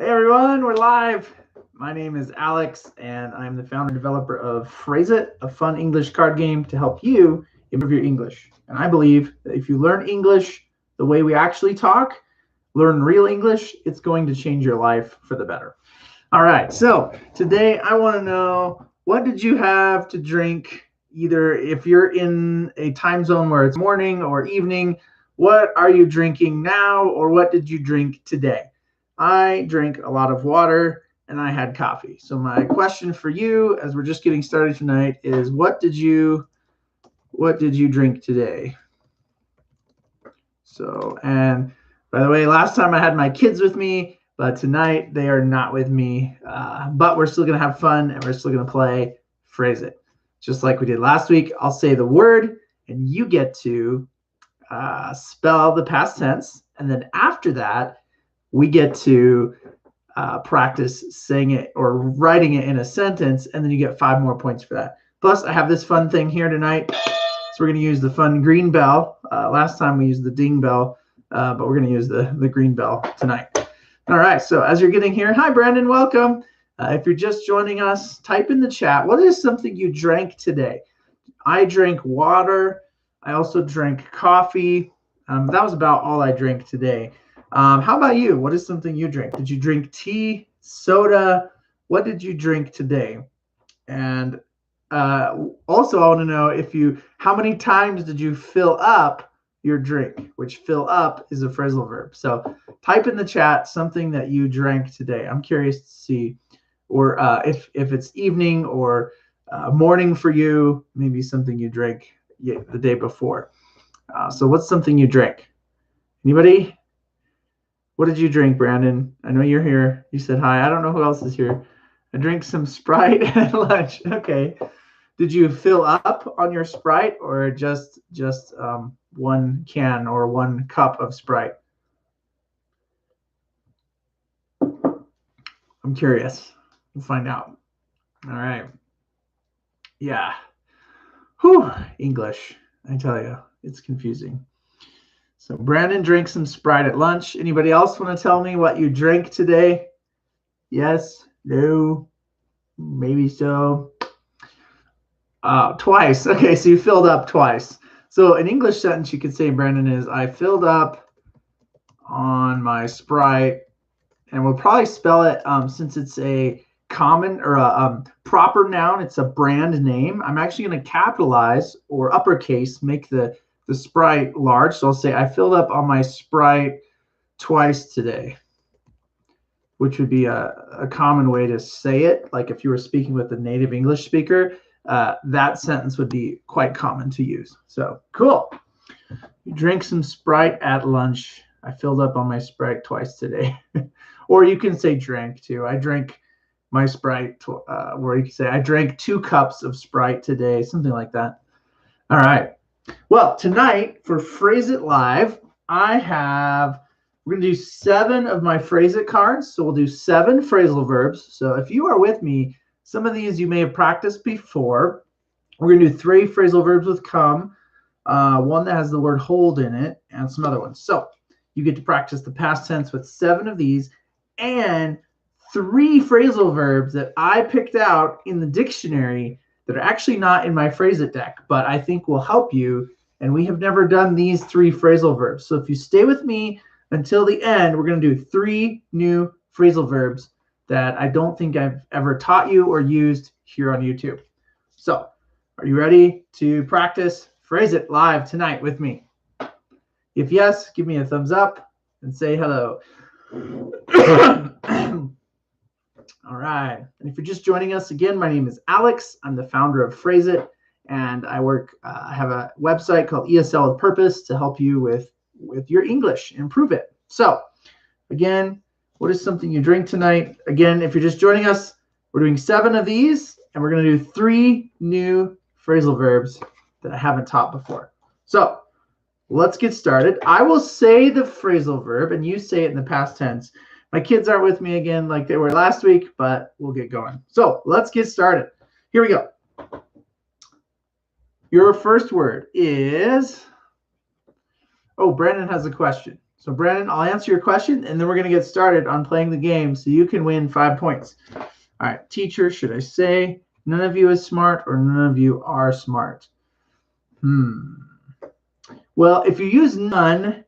Hey everyone, we're live. My name is Alex, and I'm the founder and developer of Phrasal, a fun English card game to help you improve your English. And I believe that if you learn English the way we actually talk, learn real English, it's going to change your life for the better. All right, so today I want to know, what did you have to drink? Either if you're in a time zone where it's morning or evening, what are you drinking now, or what did you drink today? I drank a lot of water and I had coffee. So my question for you, as we're just getting started tonight, is what did you drink today? So, and by the way, last time I had my kids with me, but tonight they are not with me. But we're still gonna have fun and we're still gonna play Phrase It, just like we did last week. I'll say the word and you get to spell the past tense, and then after that, we get to practice saying it or writing it in a sentence, and then you get 5 more points for that. Plus, I have this fun thing here tonight. So we're going to use the fun green bell. Last time we used the ding bell, but we're going to use the green bell tonight. All right, so as you're getting here, hi, Brandon, welcome. If you're just joining us, type in the chat, what is something you drank today? I drank water. I also drank coffee. That was about all I drank today. How about you? What is something you drink? Did you drink tea, soda? What did you drink today? And also, I want to know how many times did you fill up your drink? Which fill up is a phrasal verb. So type in the chat something that you drank today. I'm curious to see, or if it's evening or morning for you, maybe something you drank the day before. So what's something you drank? Anybody? What did you drink, Brandon? I know you're here. You said hi. I don't know who else is here. I drank some Sprite at lunch. Okay. Did you fill up on your Sprite, or just one can or one cup of Sprite? I'm curious. We'll find out. All right. Yeah. Whew. English. I tell you, it's confusing. So Brandon drank some Sprite at lunch. Anybody else want to tell me what you drank today? Yes? No? Maybe so. Twice. Okay, so you filled up twice. So an English sentence you could say, Brandon, is I filled up on my Sprite. And we'll probably spell it, since it's a common or a proper noun, it's a brand name. I'm actually going to capitalize or uppercase, make the Sprite large. So I'll say I filled up on my Sprite twice today, which would be a common way to say it. Like if you were speaking with a native English speaker, that sentence would be quite common to use. So cool. You drink some Sprite at lunch. I filled up on my Sprite twice today. Or you can say drank too. I drank my Sprite, or you can say I drank 2 cups of Sprite today, something like that. All right. Well, tonight for Phrase It Live, we're going to do 7 of my Phrase It cards. So we'll do 7 phrasal verbs. So if you are with me, some of these you may have practiced before. We're going to do 3 phrasal verbs with come, one that has the word hold in it, and some other ones. So you get to practice the past tense with 7 of these, and 3 phrasal verbs that I picked out in the dictionary that are actually not in my Phrase It deck, but I think will help you. And we have never done these 3 phrasal verbs. So if you stay with me until the end, we're going to do 3 new phrasal verbs that I don't think I've ever taught you or used here on YouTube. So are you ready to practice Phrase It live tonight with me? If yes, give me a thumbs up and say hello. All right. And if you're just joining us again, my name is Alex. I'm the founder of Phrase It, and I have a website called ESL With Purpose to help you with your English, improve it. So again, what is something you drink tonight? Again, if you're just joining us, we're doing 7 of these, and we're going to do 3 new phrasal verbs that I haven't taught before. So let's get started. I will say the phrasal verb, and you say it in the past tense. My kids aren't with me again like they were last week, but we'll get going. So let's get started. Here we go. Your first word is, oh, Brandon has a question. So So Brandon, I'll answer your question, and then we're going to get started on playing the game so you can win 5 points. All right, teacher, should I say none of you is smart or none of you are smart? Well, if you use none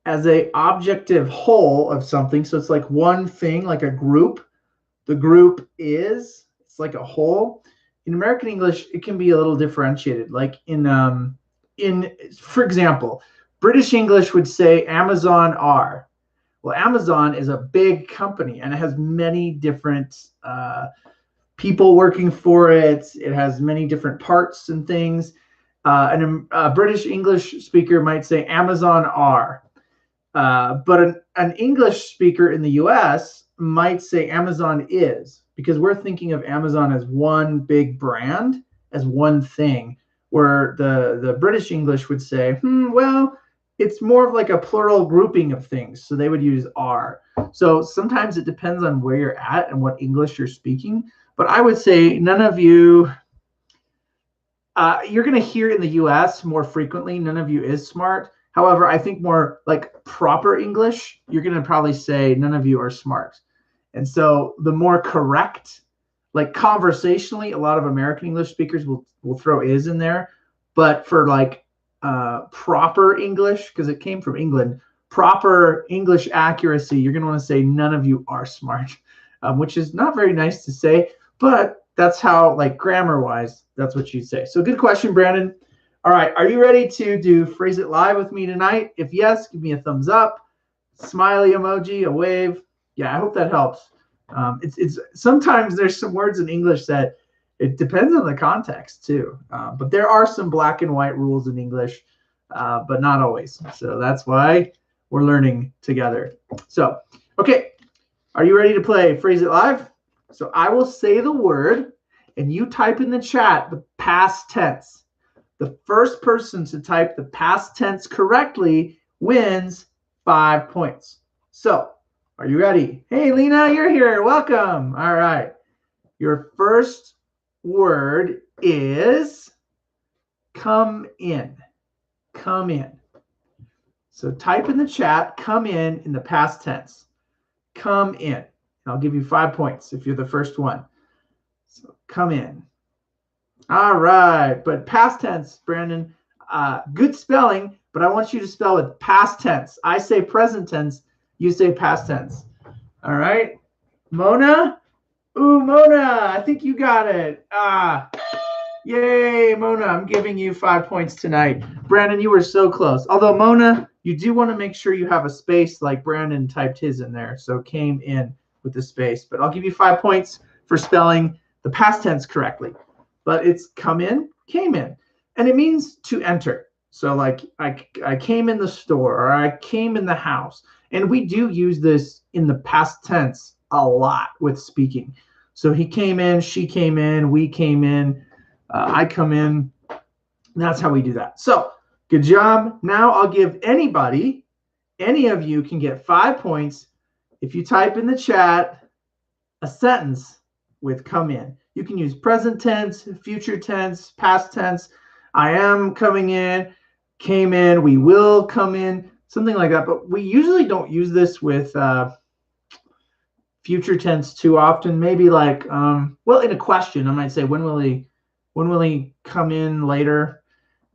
as a objective whole of something, so it's like one thing, like a group, the group is, it's like a whole. In American English, it can be a little differentiated. Like for example, British English would say Amazon are. Well, Amazon is a big company and it has many different people working for it. It has many different parts and things. And a British English speaker might say Amazon are. But an English speaker in the US might say Amazon is, because we're thinking of Amazon as one big brand, as one thing, where the British English would say, well, it's more of like a plural grouping of things. So they would use are. So sometimes it depends on where you're at and what English you're speaking. But I would say none of you, you're going to hear in the US more frequently, none of you is smart. However, I think more like proper English, you're going to probably say none of you are smart. And so the more correct, like conversationally, a lot of American English speakers will throw is in there. But for like proper English, because it came from England, proper English accuracy, you're going to want to say none of you are smart, which is not very nice to say. But that's how, like grammar-wise, that's what you'd say. So good question, Brandon. All right, are you ready to do Phrase It Live with me tonight? If yes, give me a thumbs up, smiley emoji, a wave. Yeah, I hope that helps. It's sometimes there's some words in English that it depends on the context too. But there are some black and white rules in English, but not always. So that's why we're learning together. So, okay, are you ready to play Phrase It Live? So I will say the word, and you type in the chat the past tense. The first person to type the past tense correctly wins 5 points. So, are you ready? Hey, Lena, you're here. Welcome. All right. Your first word is come in. Come in. So type in the chat, come in the past tense. Come in. I'll give you 5 points if you're the first one. So come in. All right. But past tense, Brandon, good spelling, but I want you to spell it past tense. I say present tense. You say past tense. All right. Mona? Ooh, Mona, I think you got it. Yay, Mona, I'm giving you 5 points tonight. Brandon, you were so close. Although, Mona, you do want to make sure you have a space like Brandon typed his in there. So came in with the space. But I'll give you 5 points for spelling the past tense correctly. But it's come in, came in. And it means to enter. So like I came in the store, or I came in the house. And we do use this in the past tense a lot with speaking. So he came in, she came in, we came in, I come in. That's how we do that. So good job. Now I'll give anybody, any of you can get 5 points if you type in the chat a sentence with come in. You can use present tense, future tense, past tense. I am coming in, came in, we will come in, something like that. But we usually don't use this with future tense too often. Maybe like, well, in a question, I might say, when will he come in later?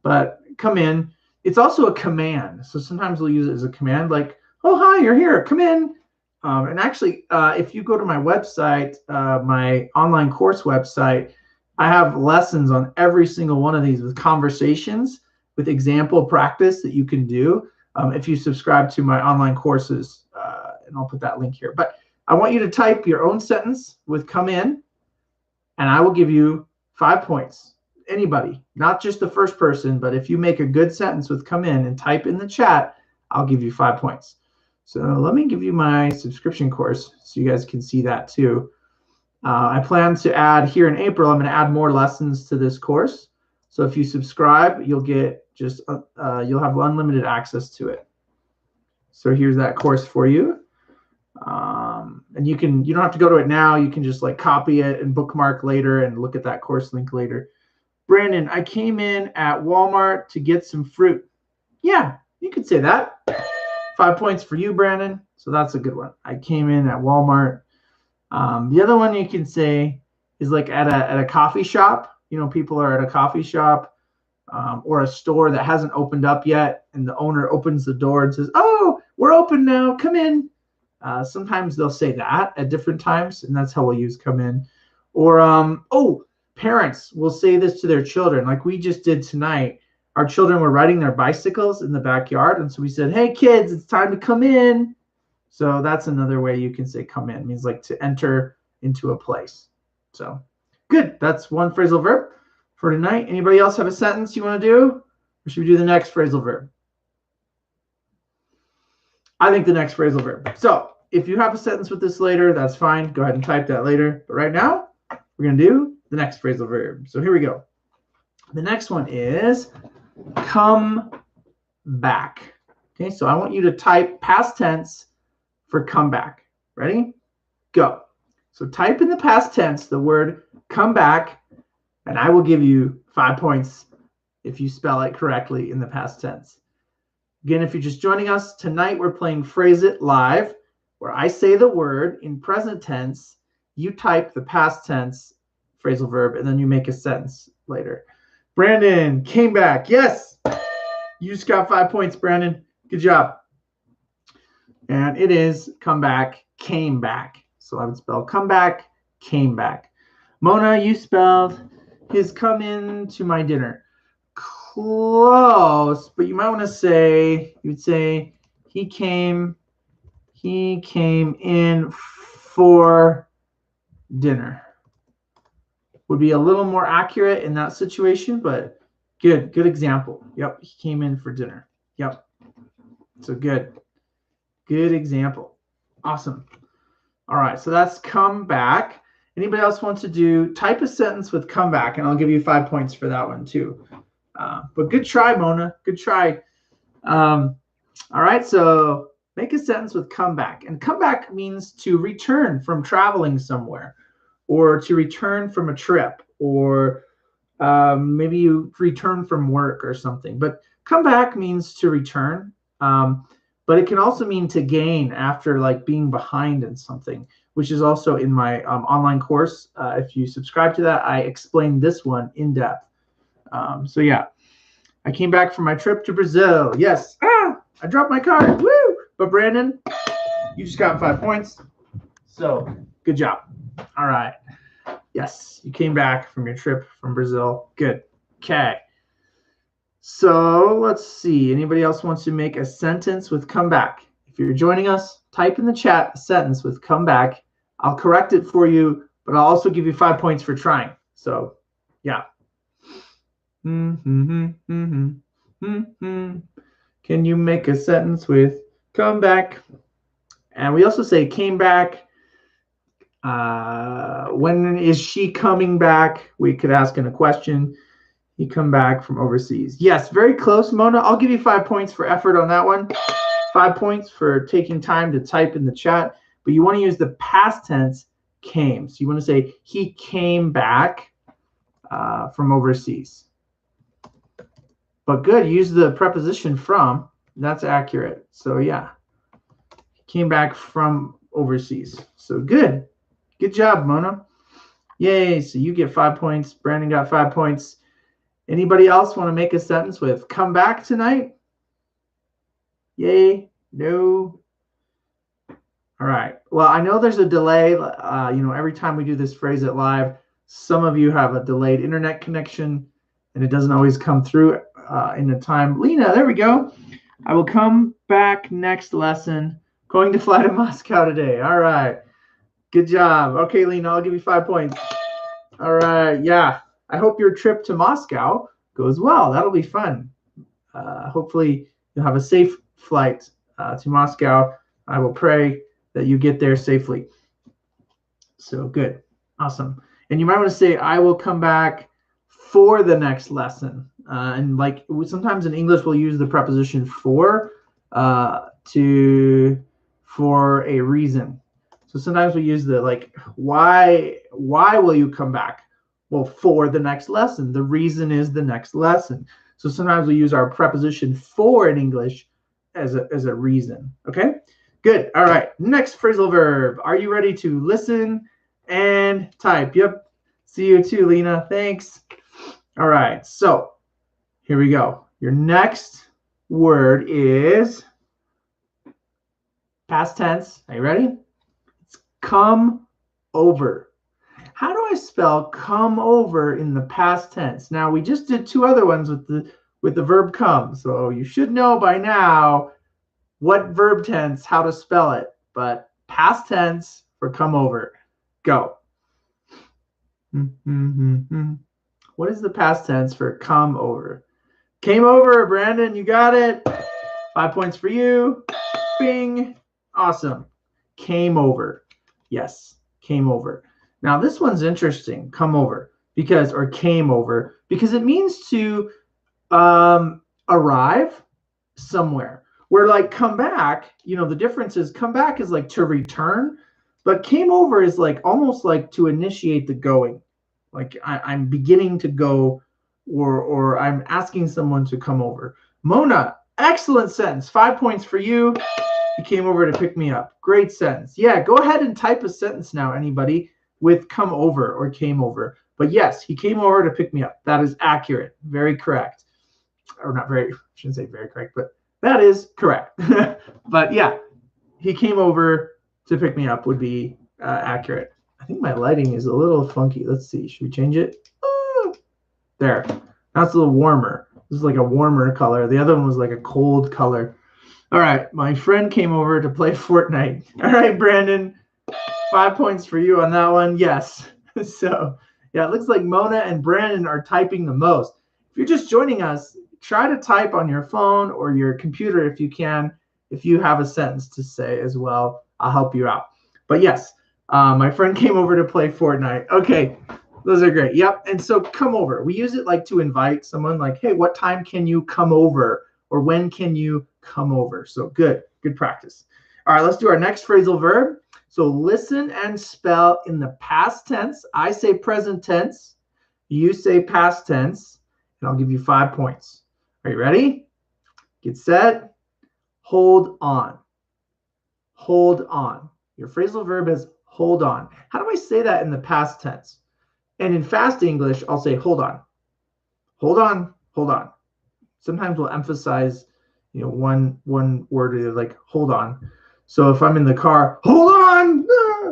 But come in. It's also a command. So sometimes we'll use it as a command, like, oh, hi, you're here, come in. And actually, if you go to my website, my online course website, I have lessons on every single one of these with conversations, with example practice that you can do if you subscribe to my online courses. And I'll put that link here. But I want you to type your own sentence with come in, and I will give you 5 points. Anybody, not just the first person, but if you make a good sentence with come in and type in the chat, I'll give you 5 points. So let me give you my subscription course so you guys can see that too. I plan to add here in April, I'm going to add more lessons to this course. So if you subscribe, you'll get just, you'll have unlimited access to it. So here's that course for you. And you don't have to go to it now. You can just like copy it and bookmark later and look at that course link later. Brandon, I came in at Walmart to get some fruit. Yeah, you could say that. 5 points for you, Brandon. So that's a good one. I came in at Walmart. The other one you can say is like at a coffee shop. You know, people are at a coffee shop or a store that hasn't opened up yet, and the owner opens the door and says, "Oh, we're open now. Come in." Sometimes they'll say that at different times, and that's how we'll use come in. Or, parents will say this to their children, like we just did tonight. Our children were riding their bicycles in the backyard, and so we said, "Hey, kids, it's time to come in." So that's another way you can say come in. It means like to enter into a place. So good. That's one phrasal verb for tonight. Anybody else have a sentence you want to do? Or should we do the next phrasal verb? I think the next phrasal verb. So if you have a sentence with this later, that's fine. Go ahead and type that later. But right now, we're going to do the next phrasal verb. So here we go. The next one is come back. Okay, so I want you to type past tense for come back. Ready? Go. So type in the past tense the word come back, and I will give you 5 points if you spell it correctly in the past tense. Again, if you're just joining us, tonight we're playing Phrase It Live, where I say the word in present tense, you type the past tense phrasal verb, and then you make a sentence later. Brandon came back. Yes! You just got 5 points, Brandon. Good job. And it is come back, came back. So I would spell come back, came back. Mona, you spelled his come in to my dinner. Close, but you might want to say, you would say he came in for dinner. Would be a little more accurate in that situation, but good example. Yep, he came in for dinner. Yep. So good example. Awesome. All right, so that's come back. Anybody else want to do type a sentence with come back, and I'll give you 5 points for that one too. But good try, Mona. Good try. All right, so make a sentence with come back. And come back means to return from traveling somewhere, or to return from a trip, or maybe you return from work or something. But come back means to return. But it can also mean to gain after like being behind in something, which is also in my online course. If you subscribe to that, I explain this one in depth. So yeah, I came back from my trip to Brazil. Yes. I dropped my card. Woo! But Brandon, you just got 5 points. So good job. All right. Yes, you came back from your trip from Brazil. Good. Okay. So let's see. Anybody else wants to make a sentence with come back? If you're joining us, type in the chat a sentence with come back. I'll correct it for you, but I'll also give you 5 points for trying. So yeah. Can you make a sentence with come back? And we also say came back. When is she coming back? We could ask in a question. He come back from overseas. Yes, very close, Mona. I'll give you 5 points for effort on that one. 5 points for taking time to type in the chat. But you want to use the past tense came. So you want to say he came back from overseas. But good, use the preposition from. That's accurate. So yeah, he came back from overseas. So good. Good job, Mona. Yay, so you get 5 points. Brandon got 5 points. Anybody else want to make a sentence with come back tonight? Yay, no. All right. Well, I know there's a delay. Every time we do this Phrase It Live, some of you have a delayed internet connection, and it doesn't always come through in the time. Lena, there we go. I will come back next lesson. Going to fly to Moscow today. All right. Good job. Okay, Lena, I'll give you 5 points. All right. Yeah. I hope your trip to Moscow goes well. That'll be fun. Hopefully, you'll have a safe flight to Moscow. I will pray that you get there safely. So good. Awesome. And you might want to say, I will come back for the next lesson. And like sometimes in English, we'll use the preposition for a reason. So sometimes we use the like, why will you come back? Well, for the next lesson. The reason is the next lesson. So sometimes we use our preposition for in English as a reason. Okay, good. All right, next phrasal verb. Are you ready to listen and type? Yep. See you too, Lena. Thanks. All right, so here we go. Your next word is past tense. Are you ready? It's come over. How do I spell come over in the past tense? Now, we just did two other ones with the verb come, so you should know by now what verb tense, how to spell it. But past tense for come over. Go. What is the past tense for come over? Came over, Brandon. You got it. 5 points for you. Bing. Awesome. Came over. Yes, came over. Now, this one's interesting, come over, because, or came over, because it means to arrive somewhere. Where like come back, the difference is come back is like to return, but came over is like almost like to initiate the going. Like I'm beginning to go, or I'm asking someone to come over. Mona, excellent sentence. 5 points for you. You came over to pick me up. Great sentence. Yeah, go ahead and type a sentence now, anybody, with come over or came over. But yes, he came over to pick me up. That is accurate. Very correct. Or not very, I shouldn't say very correct, but that is correct. But yeah, he came over to pick me up would be accurate. I think my lighting is a little funky. Let's see. Should we change it? There. That's a little warmer. This is like a warmer color. The other one was like a cold color. All right. My friend came over to play Fortnite. All right, Brandon. 5 points for you on that one. Yes. So, yeah, it looks like Mona and Brandon are typing the most. If you're just joining us, try to type on your phone or your computer if you can. If you have a sentence to say as well, I'll help you out. But yes, my friend came over to play Fortnite. Okay, those are great. Yep. And so come over. We use it like to invite someone like, hey, what time can you come over? Or when can you come over? So good practice. All right, let's do our next phrasal verb. So listen and spell in the past tense. I say present tense. You say past tense. And I'll give you 5 points. Are you ready? Get set. Hold on. Hold on. Your phrasal verb is hold on. How do I say that in the past tense? And in fast English, I'll say hold on. Hold on. Hold on. Sometimes we'll emphasize, one word or like hold on. So if I'm in the car, hold on,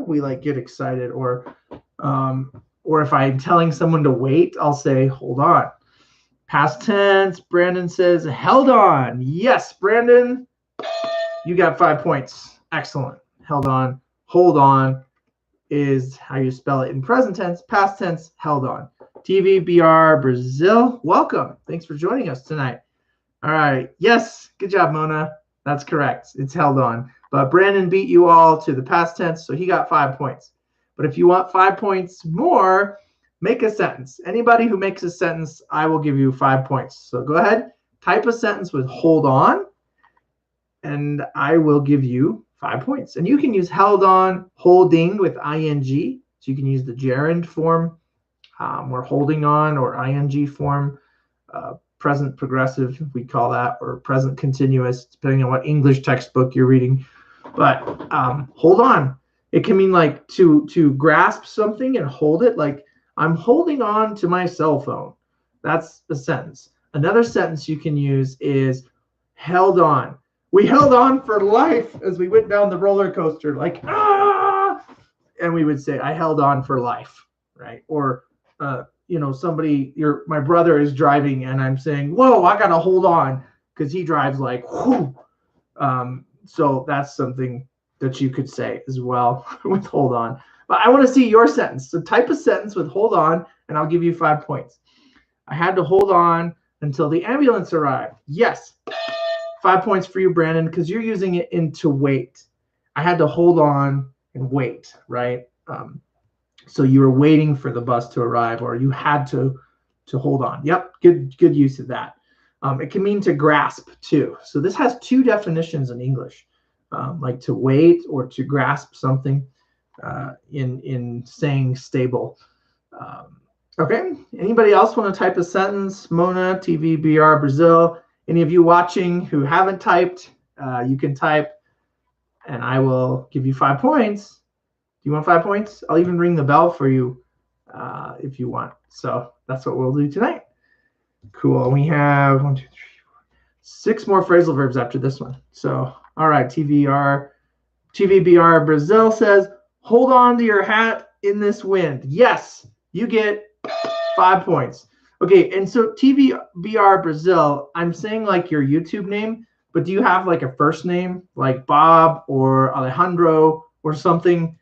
we like get excited. Or if I'm telling someone to wait, I'll say hold on. Past tense, Brandon says, held on. Yes, Brandon, you got 5 points. Excellent. Held on. Hold on is how you spell it in present tense. Past tense, held on. TVBR Brazil, welcome. Thanks for joining us tonight. All right. Yes, good job, Mona. That's correct. It's held on. But Brandon beat you all to the past tense, so he got 5 points. But if you want 5 points more, make a sentence. Anybody who makes a sentence, I will give you 5 points. So go ahead, type a sentence with hold on, and I will give you 5 points. And you can use held on, holding with ing. So you can use the gerund form, or holding on, or ing form, present progressive, we call that, or present continuous, depending on what English textbook you're reading. But hold on. It can mean like to grasp something and hold it, like I'm holding on to my cell phone. That's a sentence. Another sentence you can use is held on. We held on for life as we went down the roller coaster, like, ah! And we would say, I held on for life, right? Or, my brother is driving and I'm saying, whoa, I got to hold on because he drives like, whoo. So that's something that you could say as well with hold on. But I want to see your sentence. So type a sentence with hold on, and I'll give you 5 points. I had to hold on until the ambulance arrived. Yes. 5 points for you, Brandon, because you're using it in to wait. I had to hold on and wait, right? So you were waiting for the bus to arrive, or you had to hold on. Yep, good use of that. It can mean to grasp too. So this has two definitions in English, like to wait or to grasp something in saying stable. Okay, anybody else want to type a sentence? Mona, TVBR Brazil. Any of you watching who haven't typed, You can type, and I will give you 5 points. Do you want 5 points? I'll even ring the bell for you if you want. So that's what we'll do tonight. Cool. We have 1, 2, 3, 4, 6 more phrasal verbs after this one. So, all right, TVBR Brazil says, hold on to your hat in this wind. Yes, you get 5 points. Okay, and so TVBR Brazil, I'm saying like your YouTube name, but do you have like a first name like Bob or Alejandro or something?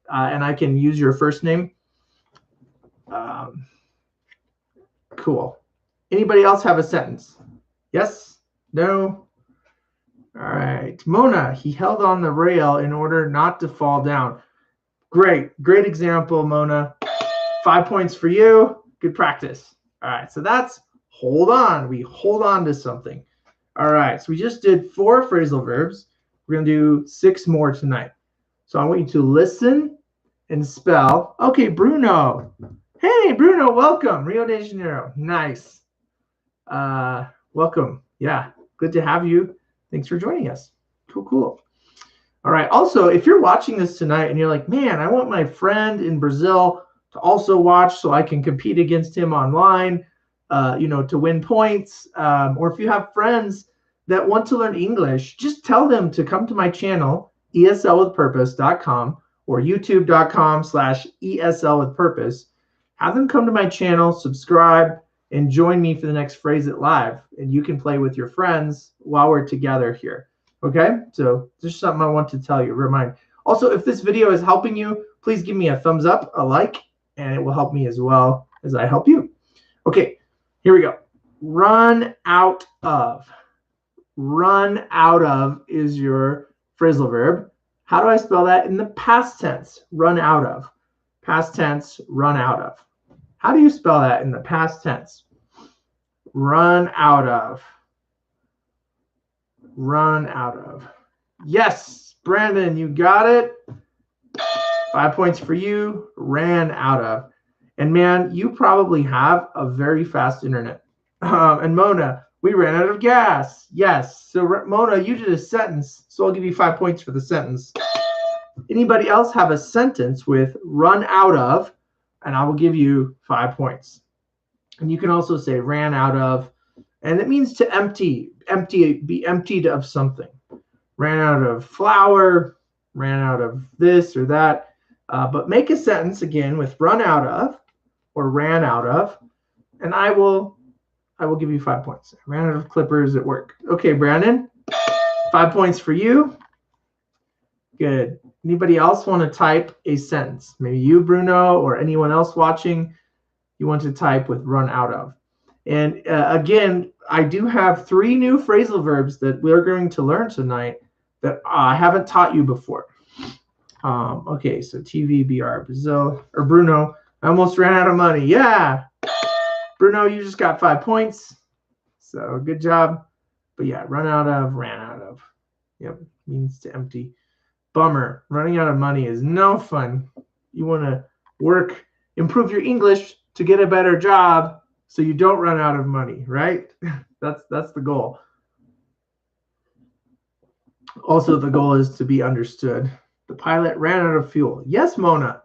And I can use your first name. Cool. Anybody else have a sentence? Yes? No? All right. Mona, he held on the rail in order not to fall down. Great example, Mona. 5 points for you. Good practice. All right, so that's hold on. We hold on to something. All right, so we just did 4 phrasal verbs. We're going to do 6 more tonight. So I want you to listen and spell. Okay, Bruno. Hey, Bruno, welcome. Rio de Janeiro. Nice. Welcome. Yeah, good to have you. Thanks for joining us. Cool. All right. Also, if you're watching this tonight and you're like, man, I want my friend in Brazil to also watch so I can compete against him online, to win points. Or if you have friends that want to learn English, just tell them to come to my channel, eslwithpurpose.com or youtube.com/eslwithpurpose. Have them come to my channel, subscribe, and join me for the next Phrase It Live. And you can play with your friends while we're together here. Okay, so just something I want to tell you, remind. Also, if this video is helping you, please give me a thumbs up, a like, and it will help me as well as I help you. Okay, here we go. Run out of. Run out of is your phrasal verb. How do I spell that in the past tense? Run out of. Past tense, run out of. How do you spell that in the past tense? Run out of. Run out of. Yes, Brandon, you got it. 5 points for you. Ran out of. And man, you probably have a very fast internet. And Mona, we ran out of gas. Yes. So Mona, you did a sentence, so I'll give you 5 points for the sentence. Anybody else have a sentence with run out of, and I will give you 5 points. And you can also say ran out of, and it means to empty, be emptied of something. Ran out of flour, ran out of this or that. But make a sentence again with run out of or ran out of, and I will give you 5 points. Ran out of clippers at work. Okay, Brandon, 5 points for you. Good. Anybody else want to type a sentence? Maybe you, Bruno, or anyone else watching, you want to type with run out of. And again, I do have 3 new phrasal verbs that we're going to learn tonight that I haven't taught you before. Okay, so TVBR Brazil or Bruno, I almost ran out of money. Yeah, Bruno, you just got 5 points. So good job. But yeah, run out of, ran out of. Yep, means to empty. Bummer. Running out of money is no fun. You want to work, improve your English to get a better job so you don't run out of money, right? That's the goal. Also, the goal is to be understood. The pilot ran out of fuel. Yes, Mona.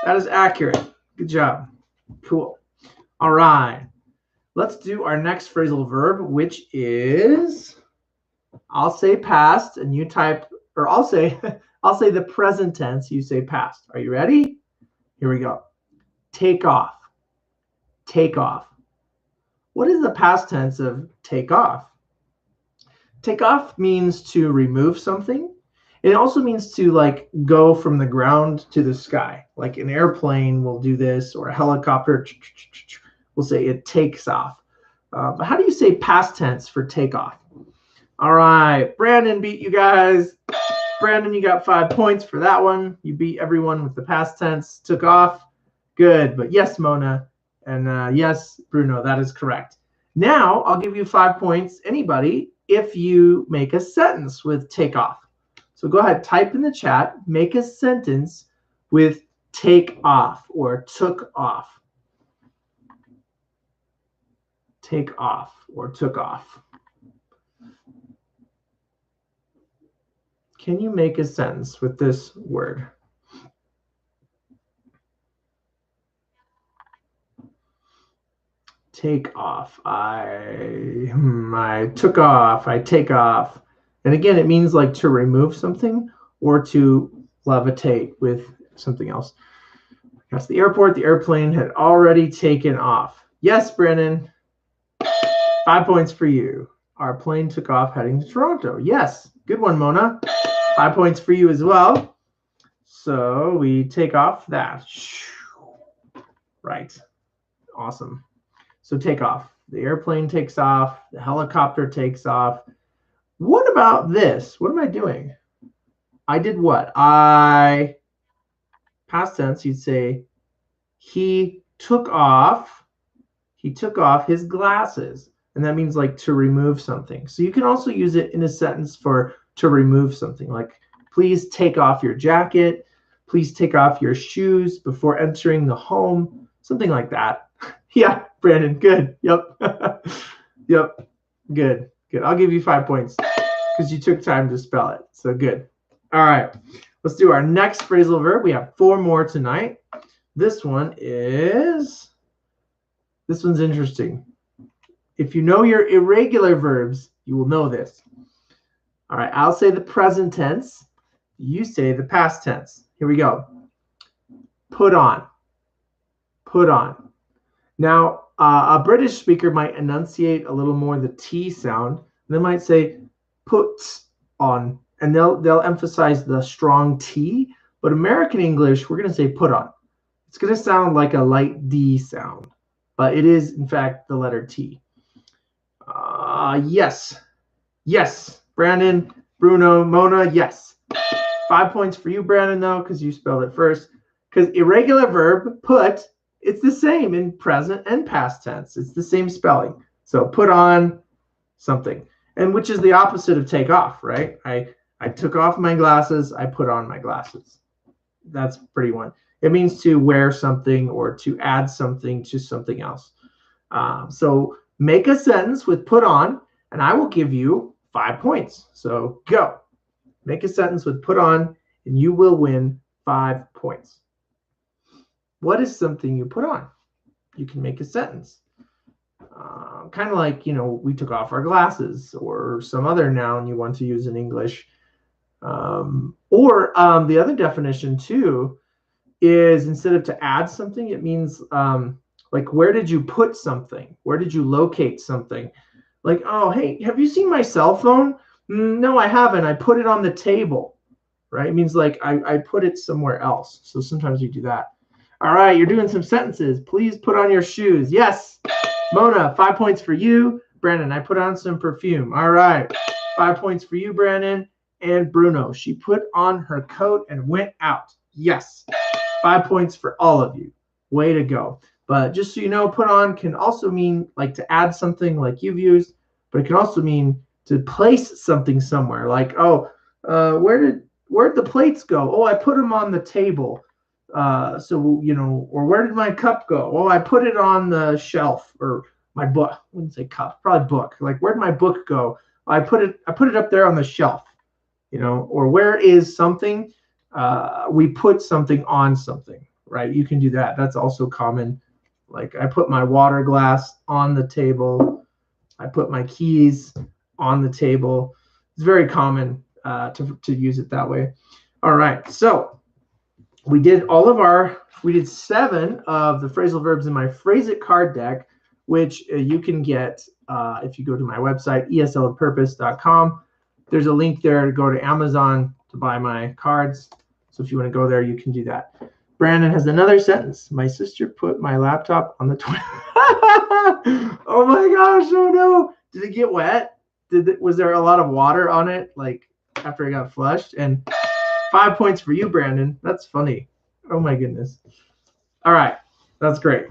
That is accurate. Good job. Cool. All right. Let's do our next phrasal verb, which is, I'll say past and you type, or I'll say the present tense, you say past. Are you ready? Here we go. Take off. Take off. What is the past tense of take off? Take off means to remove something. It also means to like go from the ground to the sky. Like an airplane will do this, or a helicopter will say it takes off. But how do you say past tense for take off? All right, Brandon beat you guys. Brandon, you got 5 points for that one. You beat everyone with the past tense, took off. Good, but yes, Mona, and yes, Bruno, that is correct. Now, I'll give you 5 points, anybody, if you make a sentence with take off. So go ahead, type in the chat, make a sentence with take off or took off. Take off or took off. Can you make a sentence with this word? Take off. I took off. I take off. And again, it means like to remove something or to levitate with something else. That's the airport. The airplane had already taken off. Yes, Brennan. 5 points for you. Our plane took off heading to Toronto. Yes. Good one, Mona. 5 points for you as well. So we take off that. Right. Awesome. So take off. The airplane takes off. The helicopter takes off. What about this? What am I doing? I did what? Past tense, you'd say, he took off his glasses. And that means like to remove something. So you can also use it in a sentence for to remove something. Like, please take off your jacket. Please take off your shoes before entering the home. Something like that. Yeah, Brandon, good. Yep. Yep. Good. Good. I'll give you 5 points because you took time to spell it. So good. All right. Let's do our next phrasal verb. We have 4 more tonight. This one's interesting. If you know your irregular verbs, you will know this. All right. I'll say the present tense. You say the past tense. Here we go. Put on. Put on. Now, a British speaker might enunciate a little more the T sound. They might say put on, and they'll emphasize the strong T. But American English, we're going to say put on. It's going to sound like a light D sound, but it is, in fact, the letter T. Yes. Yes. Brandon, Bruno, Mona, yes. 5 points for you, Brandon, though, because you spelled it first. Because irregular verb, put, it's the same in present and past tense. It's the same spelling. So put on something, and which is the opposite of take off, right? I took off my glasses. I put on my glasses. That's a pretty one. It means to wear something or to add something to something else. So make a sentence with put on, and I will give you 5 points. So go. Make a sentence with put on, and you will win 5 points. What is something you put on? You can make a sentence. Kind of like, we took off our glasses, or some other noun you want to use in English. Or the other definition too is instead of to add something, it means like, where did you put something? Where did you locate something? Like, oh, hey, have you seen my cell phone? No, I haven't. I put it on the table, right? It means like I put it somewhere else. So sometimes you do that. All right, you're doing some sentences. Please put on your shoes. Yes. Mona, 5 points for you. Brandon, I put on some perfume. All right. 5 points for you, Brandon. And Bruno, she put on her coat and went out. Yes. 5 points for all of you. Way to go. But just so you know, put on can also mean like to add something like you've used, but it can also mean to place something somewhere. Like, oh, where'd the plates go? Oh, I put them on the table. Or where did my cup go? Oh, I put it on the shelf, or my book. I wouldn't say cup, probably book. Like, where'd my book go? I put it up there on the shelf, or where is something? We put something on something, right? You can do that. That's also common. Like, I put my water glass on the table. I put my keys on the table. It's very common to use it that way. All right, so we did 7 of the phrasal verbs in my Phrase It card deck, which you can get if you go to my website, eslwithpurpose.com. There's a link there to go to Amazon to buy my cards. So if you want to go there, you can do that. Brandon has another sentence. My sister put my laptop on the toilet. Oh my gosh, oh no. Did it get wet? Was there a lot of water on it, like after it got flushed? And 5 points for you, Brandon. That's funny. Oh my goodness. All right. That's great.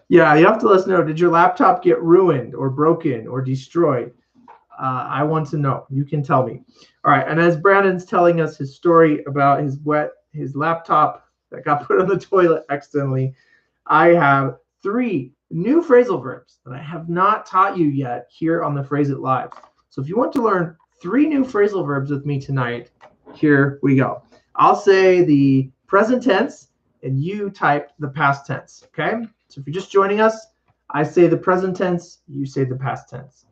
Yeah, you have to let us know. Did your laptop get ruined or broken or destroyed? I want to know. You can tell me. All right. And as Brandon's telling us his story about his laptop that got put on the toilet accidentally, I have 3 new phrasal verbs that I have not taught you yet here on the Phrase It Live. So if you want to learn 3 new phrasal verbs with me tonight. Here we go. I'll say the present tense, and you type the past tense, okay? So if you're just joining us, I say the present tense, you say the past tense.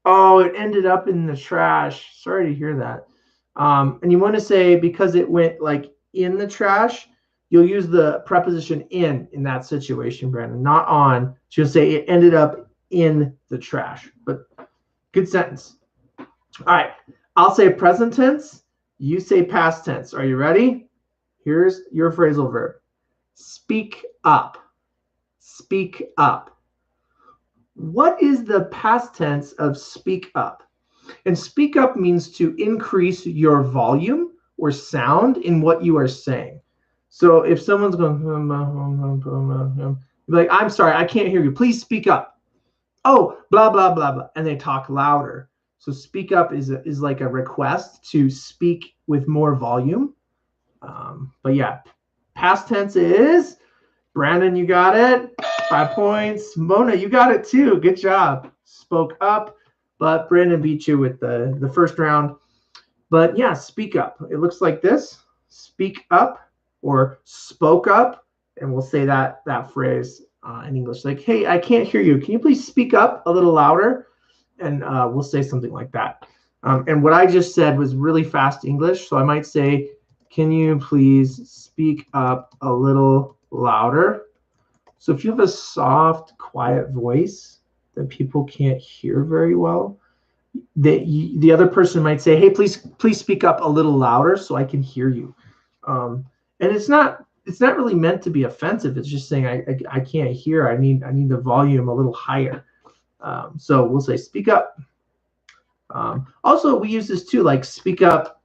Oh, it ended up in the trash. Sorry to hear that. And you want to say, because it went like in the trash, you'll use the preposition in that situation, Brandon, not on. So you'll say it ended up in the trash. But good sentence. All right. I'll say present tense. You say past tense. Are you ready? Here's your phrasal verb. Speak up. Speak up. What is the past tense of speak up? And speak up means to increase your volume or sound in what you are saying. So if someone's going, like, I'm sorry, I can't hear you. Please speak up. Oh, blah, blah, blah, blah. And they talk louder. So speak up is like a request to speak with more volume. But yeah, past tense is, Brandon, you got it. 5 points. Mona, you got it too. Good job. Spoke up, but Brandon beat you with the first round. But yeah, speak up. It looks like this. Speak up or spoke up. And we'll say that phrase in English. Like, hey, I can't hear you. Can you please speak up a little louder? And we'll say something like that. And what I just said was really fast English. So I might say, can you please speak up a little louder? So if you have a soft, quiet voice that people can't hear very well, the other person might say, hey, please speak up a little louder so I can hear you. And it's not really meant to be offensive. It's just saying I can't hear. I need the volume a little higher. So we'll say speak up. Also, we use this too, like speak up.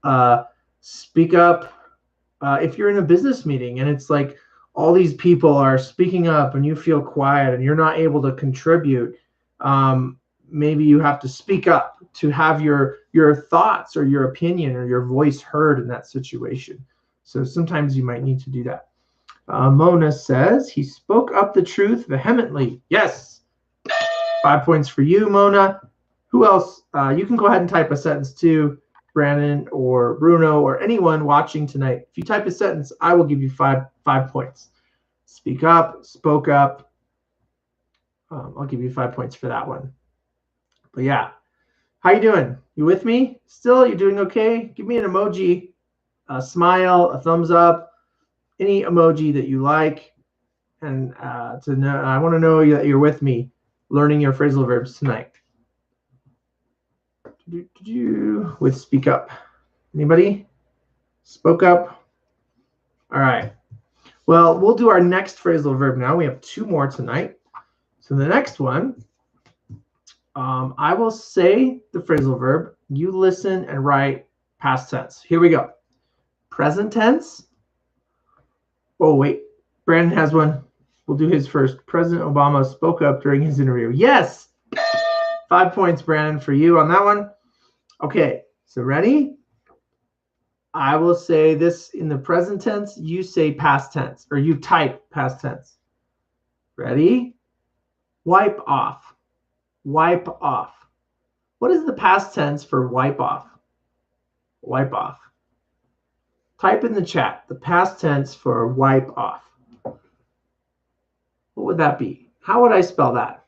If you're in a business meeting and it's like all these people are speaking up and you feel quiet and you're not able to contribute, maybe you have to speak up to have your thoughts or your opinion or your voice heard in that situation. So sometimes you might need to do that. Mona says, he spoke up the truth vehemently. Yes. 5 points for you, Mona. Who else? You can go ahead and type a sentence too, Brandon or Bruno or anyone watching tonight. If you type a sentence, I will give you five points. Speak up, spoke up. I'll give you 5 points for that one. But yeah, how you doing? You with me still? You doing okay? Give me an emoji, a smile, a thumbs up, any emoji that you like. And to know, I want to know that you're with me learning your phrasal verbs tonight. With speak up. Anybody? Spoke up? All right. Well, we'll do our next phrasal verb now. We have 2 more tonight. So the next one, I will say the phrasal verb. You listen and write past tense. Here we go. Present tense. Oh, wait. Brandon has one. We'll do his first. President Obama spoke up during his interview. Yes. 5 points, Brandon, for you on that one. Okay, so ready? I will say this in the present tense. You say past tense, or you type past tense. Ready? Wipe off. Wipe off. What is the past tense for wipe off? Wipe off. Type in the chat the past tense for wipe off. What would that be? How would I spell that?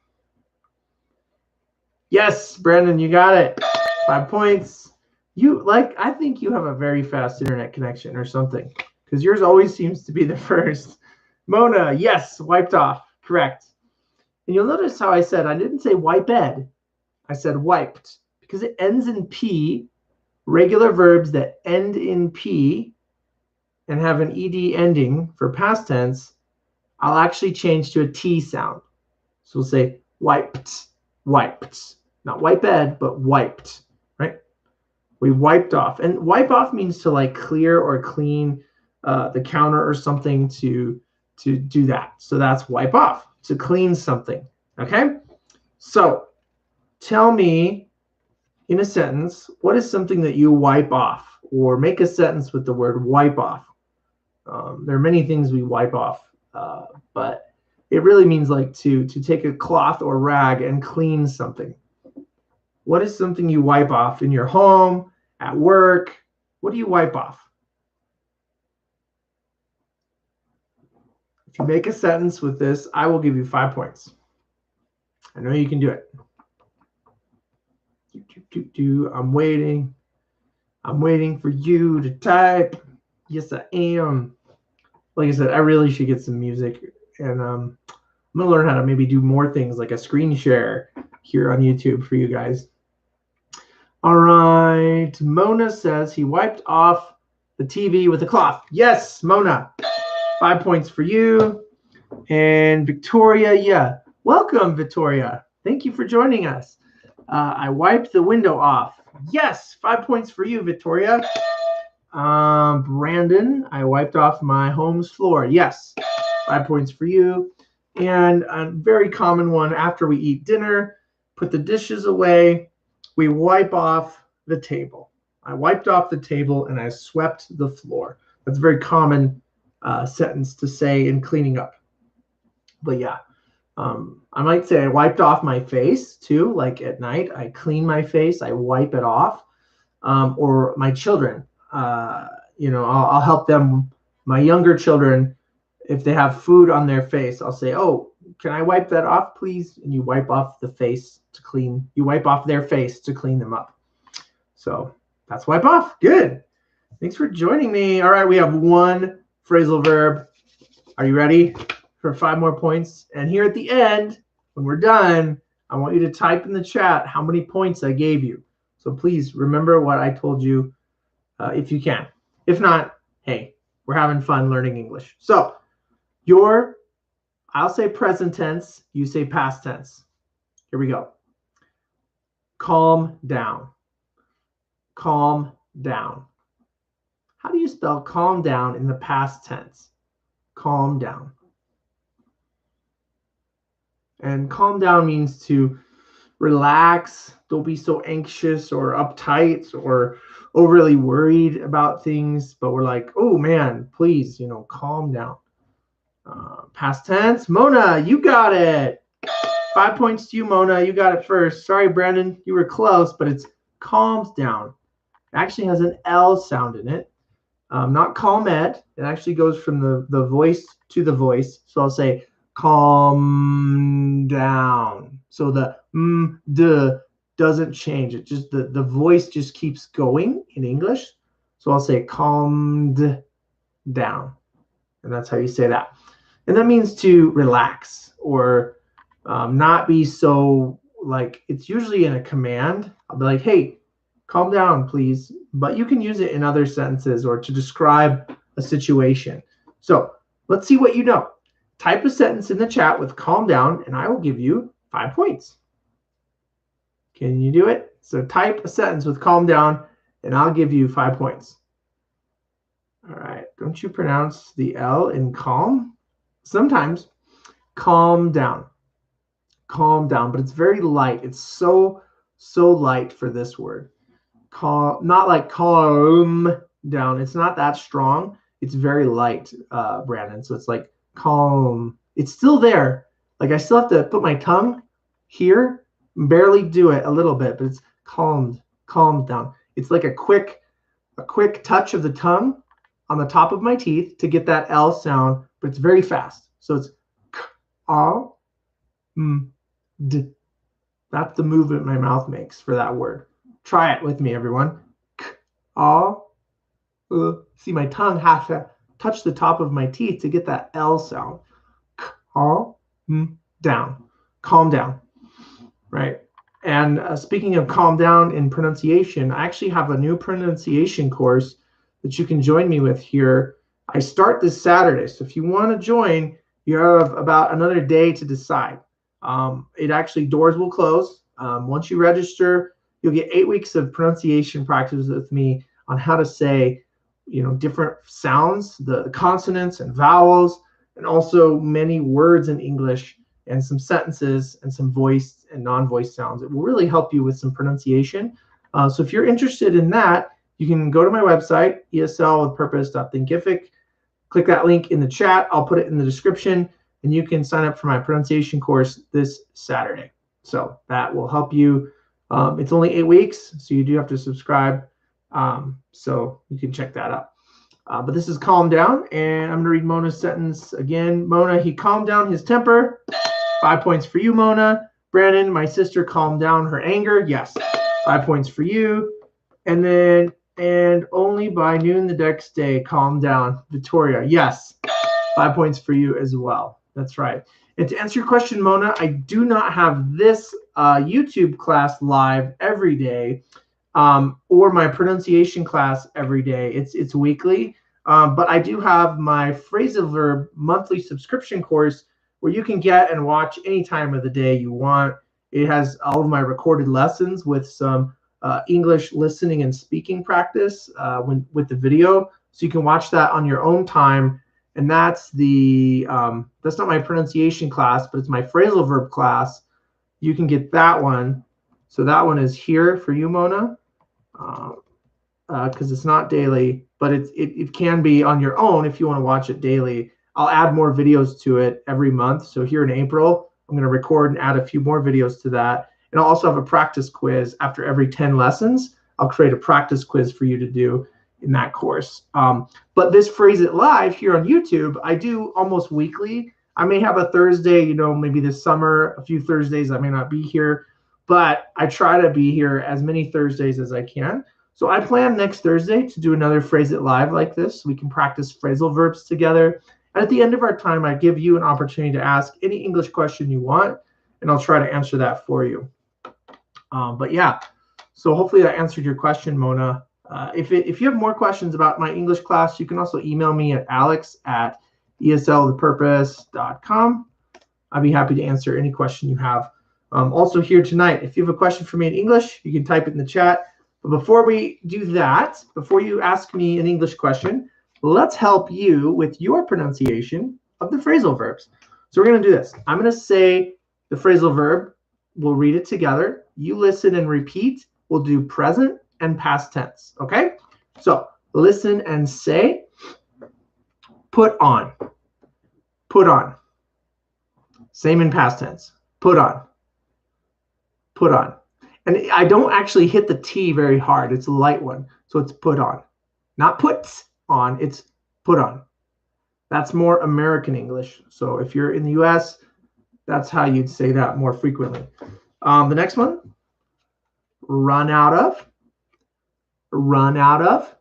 Yes, Brandon, you got it. 5 points. I think you have a very fast internet connection or something, because yours always seems to be the first. Mona, yes, wiped off. Correct. And you'll notice how I said I didn't say wiped. I said wiped, because it ends in P. Regular verbs that end in P and have an ed ending for past tense, I'll actually change to a T sound. So we'll say wiped, wiped. Not wiped, but wiped, right? We wiped off. And wipe off means to like clear or clean the counter or something to do that. So that's wipe off, to clean something, okay? So tell me in a sentence, what is something that you wipe off? Or make a sentence with the word wipe off. There are many things we wipe off, but it really means like to take a cloth or rag and clean something. What is something you wipe off in your home, at work? What do you wipe off? If you make a sentence with this, I will give you 5 points. I know you can do it. I'm waiting. I'm waiting for you to type. Yes, I am. Like I said, I really should get some music, and I'm gonna learn how to maybe do more things like a screen share here on YouTube for you guys. All right, Mona says he wiped off the TV with a cloth. Yes, Mona, 5 points for you. And Victoria, yeah, welcome, Victoria. Thank you for joining us. I wiped the window off. Yes, 5 points for you, Victoria. Brandon, I wiped off my home's floor. Yes, 5 points for you. And a very common one, after we eat dinner, put the dishes away, we wipe off the table. I wiped off the table and I swept the floor. That's a very common sentence to say in cleaning up. But yeah, I might say I wiped off my face too, like at night. I clean my face, I wipe it off. Or my children, I'll help them, my younger children, if they have food on their face, I'll say, oh, can I wipe that off, please? And you wipe off the face to clean, you wipe off their face to clean them up. So that's wipe off. Good. Thanks for joining me. All right, we have one phrasal verb. Are you ready for 5 more points? And here at the end, when we're done, I want you to type in the chat how many points I gave you. So please remember what I told you if you can. If not, hey, we're having fun learning English. So I'll say present tense, you say past tense. Here we go. Calm down. Calm down. How do you spell calm down in the past tense? Calm down. And calm down means to relax. Don't be so anxious or uptight or overly worried about things. But we're like, oh man, please, calm down. Past tense. Mona, you got it. 5 points to you, Mona. You got it first. Sorry, Brandon, you were close, but it's calms down. It actually has an L sound in it. Not calmette. It actually goes from the voice to the voice. So I'll say calm down. So the d doesn't change. It just the voice just keeps going in English. So I'll say calmed down. And that's how you say that. And that means to relax or not be so, like, it's usually in a command. I'll be like, hey, calm down, please. But you can use it in other sentences or to describe a situation. So let's see what you know. Type a sentence in the chat with calm down, and I will give you 5 points. Can you do it? So type a sentence with calm down, and I'll give you 5 points. All right. Don't you pronounce the L in calm? Sometimes. Calm down. Calm down. But it's very light. It's so light for this word. Calm, not like calm down. It's not that strong. It's very light, Brandon. So it's like calm. It's still there. Like I still have to put my tongue here. Barely do it a little bit, but it's calmed down. It's like a quick touch of the tongue on the top of my teeth to get that L sound, but it's very fast. So it's k, a, m, d. That's the movement my mouth makes for that word. Try it with me, everyone. K, a, see, my tongue has to touch the top of my teeth to get that L sound. K, a, m, down. Calm down. Right. And speaking of calm down in pronunciation, I actually have a new pronunciation course that you can join me with here. I start this Saturday. So if you want to join, you have about another day to decide. It actually, doors will close. Once you register, you'll get 8 weeks of pronunciation practice with me on how to say, different sounds, the consonants and vowels, and also many words in English and some sentences and some voice and non-voice sounds. It will really help you with some pronunciation. So if you're interested in that, you can go to my website, eslwithpurpose.thinkific. Click that link in the chat. I'll put it in the description, and you can sign up for my pronunciation course this Saturday. So that will help you It's only 8 weeks, so you do have to subscribe. So you can check that out. But this is calm down, and I'm going to read Mona's sentence again. Mona, he calmed down his temper. 5 points for you, Mona. Brandon, my sister calmed down her anger. Yes, 5 points for you. And then, and only by noon the next day, calm down. Victoria, yes, 5 points for you as well. That's right. And to answer your question, Mona, I do not have this YouTube class live every day, or my pronunciation class every day. It's weekly. But I do have my phrasal verb monthly subscription course where you can get and watch any time of the day you want. It has all of my recorded lessons with some English listening and speaking practice with the video. So you can watch that on your own time. And that's that's not my pronunciation class, but it's my phrasal verb class. You can get that one. So that one is here for you, Mona, because it's not daily, but it can be on your own if you want to watch it daily. I'll add more videos to it every month. So here in April, I'm going to record and add a few more videos to that. And I'll also have a practice quiz after every 10 lessons. I'll create a practice quiz for you to do in that course. But this Phrase It Live here on YouTube, I do almost weekly. I may have a Thursday, maybe this summer, a few Thursdays I may not be here, but I try to be here as many Thursdays as I can. So I plan next Thursday to do another Phrase It Live like this. We can practice phrasal verbs together. And at the end of our time, I give you an opportunity to ask any English question you want, and I'll try to answer that for you. But yeah, so hopefully that answered your question, Mona. If you have more questions about my English class, you can also email me at alex@eslwithpurpose.com. I'd be happy to answer any question you have. Also here tonight, if you have a question for me in English, you can type it in the chat. But before we do that, before you ask me an English question, let's help you with your pronunciation of the phrasal verbs. So we're going to do this. I'm going to say the phrasal verb. We'll read it together. You listen and repeat. We'll do present and past tense. Okay? So listen and say, put on. Put on. Same in past tense. Put on. Put on. And I don't actually hit the T very hard. It's a light one. So it's put on. Not put on. It's put on. That's more American English. So if you're in the US, that's how you'd say that more frequently. The next one. Run out of. Run out of.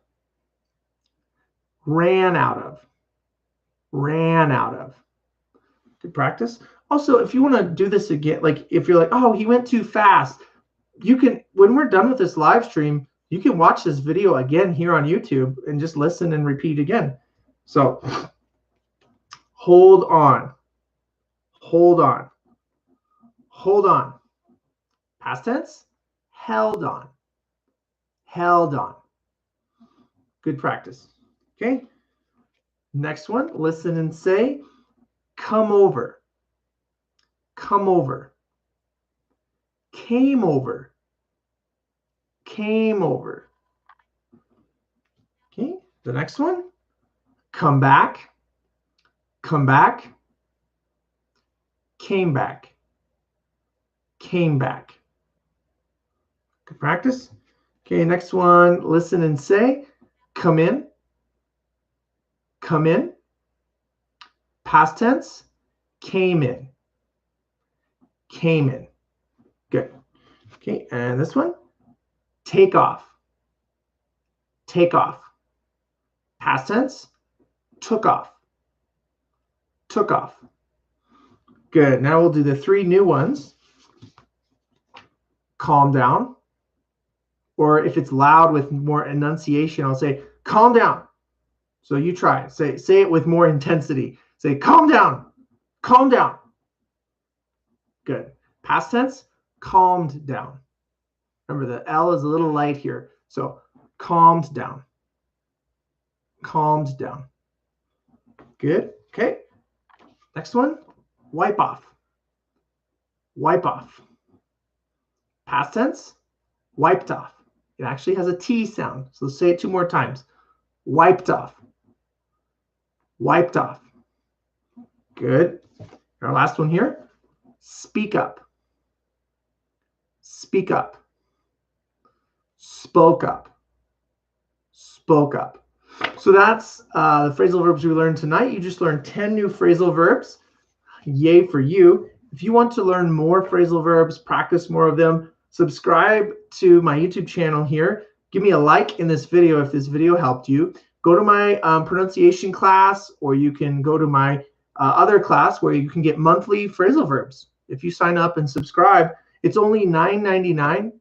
Ran out of. Ran out of. Good practice. Also, if you want to do this again, like if you're like, oh, he went too fast, you can, when we're done with this live stream, you can watch this video again here on YouTube and just listen and repeat again. So hold on. Hold on. Hold on. Past tense, held on. Held on. Good practice. Okay. Next one, listen and say, come over. Come over. Came over. Came over. Okay, the next one, come back. Come back. Came back. Came back. Good practice. Okay, next one, listen and say, come in. Come in. Past tense, came in. Came in. Good. Okay, and this one, take off. Take off. Past tense, took off. Took off. Good. Now we'll do the 3 new ones. Calm down. Or if it's loud with more enunciation, I'll say, calm down. So you try it. Say it with more intensity. Say, calm down. Calm down. Good. Past tense, calmed down. Remember, the L is a little light here. So calmed down. Calmed down. Good. Okay. Next one, wipe off. Wipe off. Past tense, wiped off. It actually has a T sound. So say it 2 more times. Wiped off. Wiped off. Good. Our last one here, speak up. Speak up. spoke up. Spoke up. So that's the phrasal verbs we learned tonight. You just learned 10 new phrasal verbs. Yay for you. If you want to learn more phrasal verbs, practice more of them, subscribe to my YouTube channel here. Give me a like in this video if this video helped you. Go to my pronunciation class, or you can go to my other class where you can get monthly phrasal verbs. If you sign up and subscribe, it's only $9.99,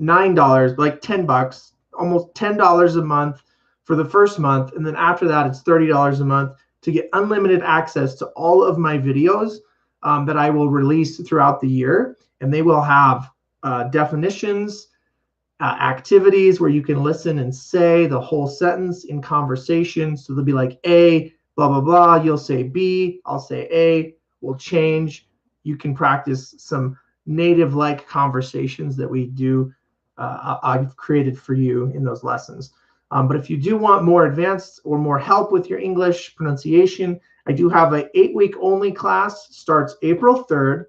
$9, like 10 bucks, almost $10 a month for the first month. And then after that, it's $30 a month to get unlimited access to all of my videos that I will release throughout the year. And they will have definitions, activities where you can listen and say the whole sentence in conversation. So they'll be like A, blah, blah, blah. You'll say B, I'll say A, we'll change. You can practice some native-like conversations that we do, I've created for you in those lessons. But if you do want more advanced or more help with your English pronunciation, I do have an 8-week only class, starts April 3rd,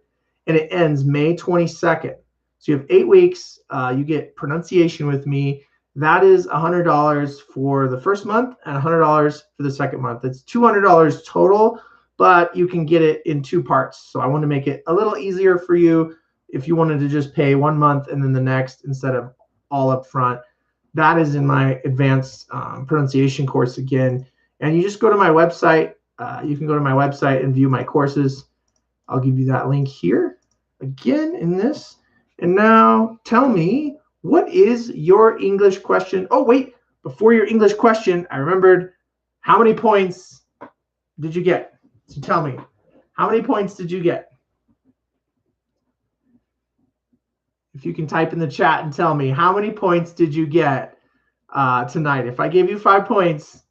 and it ends May 22nd. So you have 8 weeks, you get pronunciation with me. That is $100 for the first month and $100 for the second month. It's $200 total, but you can get it in 2 parts. So I want to make it a little easier for you if you wanted to just pay 1 month and then the next instead of all up front. That is in my advanced pronunciation course again. And you just go to my website. You can go to my website and view my courses. I'll give you that link here again in this. And now tell me, what is your English question? Oh, wait, before your English question, I remembered, how many points did you get? So tell me, how many points did you get? If you can type in the chat and tell me, how many points did you get tonight? If I gave you 5 points,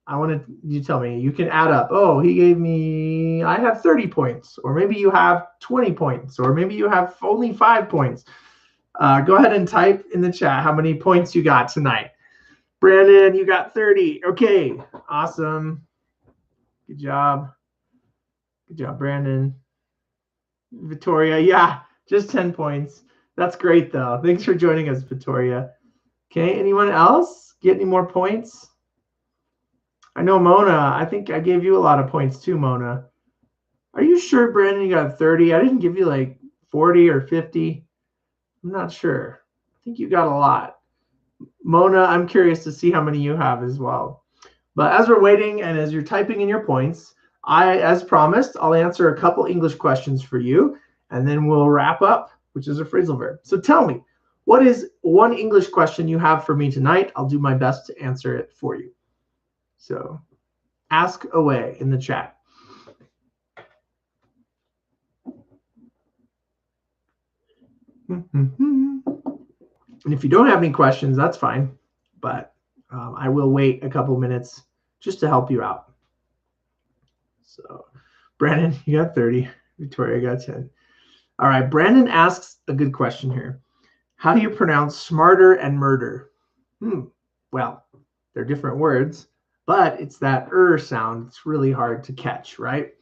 I want you to tell me. You can add up. Oh, he gave me, I have 30 points. Or maybe you have 20 points. Or maybe you have only 5 points. Go ahead and type in the chat how many points you got tonight. Brandon, you got 30. Okay, awesome. Good job. Good job, Brandon. Victoria, yeah, just 10 points. That's great, though. Thanks for joining us, Victoria. Okay, anyone else get any more points? I know Mona. I think I gave you a lot of points too, Mona. Are you sure, Brandon, you got 30? I didn't give you like 40 or 50. I'm not sure. I think you got a lot. Mona, I'm curious to see how many you have as well. But as we're waiting and as you're typing in your points, as promised, I'll answer a couple English questions for you, and then we'll wrap up, which is a phrasal verb. So tell me, what is one English question you have for me tonight? I'll do my best to answer it for you. So ask away in the chat. And if you don't have any questions, that's fine. But I will wait a couple minutes just to help you out. So Brandon, you got 30. Victoria got 10. All right, Brandon asks a good question here. How do you pronounce smarter and murder? Well, they're different words, but it's that sound. It's really hard to catch, right?